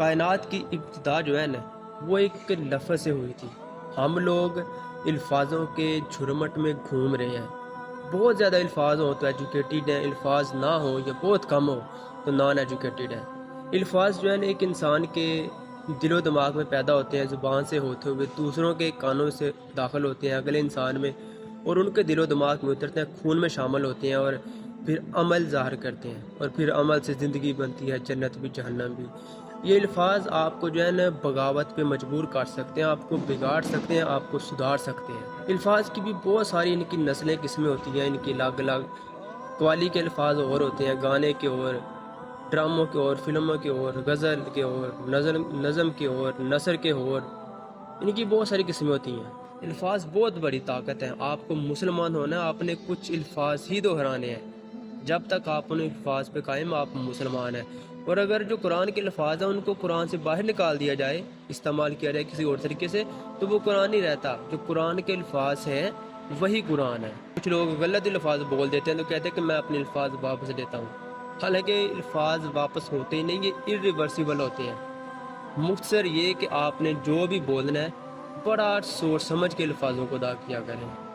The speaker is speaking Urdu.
کائنات کی ابتدا جو ہے نا وہ ایک لفظ سے ہوئی تھی۔ ہم لوگ الفاظوں کے جھرمٹ میں گھوم رہے ہیں۔ بہت زیادہ الفاظ ہوں تو ایجوکیٹڈ ہیں، الفاظ نہ ہوں یا بہت کم ہو تو نان ایجوکیٹڈ ہیں۔ الفاظ جو ہے نا ایک انسان کے دل و دماغ میں پیدا ہوتے ہیں، زبان سے ہوتے ہوئے دوسروں کے کانوں سے داخل ہوتے ہیں اگلے انسان میں، اور ان کے دل و دماغ میں اترتے ہیں، خون میں شامل ہوتے ہیں، اور پھر عمل ظاہر کرتے ہیں، اور پھر عمل سے زندگی بنتی ہے، جنت بھی جہنم بھی۔ یہ الفاظ آپ کو جو ہے نا بغاوت پہ مجبور کر سکتے ہیں، آپ کو بگاڑ سکتے ہیں، آپ کو سدھار سکتے ہیں۔ الفاظ کی بھی بہت ساری ان کی نسلیں قسمیں ہوتی ہیں، ان کی الگ الگ قوالی کے الفاظ اور ہوتے ہیں، گانے کے اور، ڈراموں کے اور، فلموں کے اور، غزل کے اور، نظم کے اور، نثر کے اور، ان کی بہت ساری قسمیں ہوتی ہیں۔ الفاظ بہت بڑی طاقت ہیں۔ آپ کو مسلمان ہونا ہے، آپ نے کچھ الفاظ ہی دہرانے ہیں۔ جب تک آپ ان الفاظ پہ قائم، آپ مسلمان ہیں۔ اور اگر جو قرآن کے الفاظ ہیں ان کو قرآن سے باہر نکال دیا جائے، استعمال کیا جائے کسی اور طریقے سے، تو وہ قرآن نہیں رہتا۔ جو قرآن کے الفاظ ہیں وہی قرآن ہے۔ کچھ لوگ غلط الفاظ بول دیتے ہیں تو کہتے ہیں کہ میں اپنے الفاظ واپس لیتا ہوں، حالانکہ الفاظ واپس ہوتے ہی نہیں، یہ irreversible ہوتے ہیں۔ مختصر یہ کہ آپ نے جو بھی بولنا ہے بڑا سوچ سمجھ کے الفاظوں کو ادا کیا کریں۔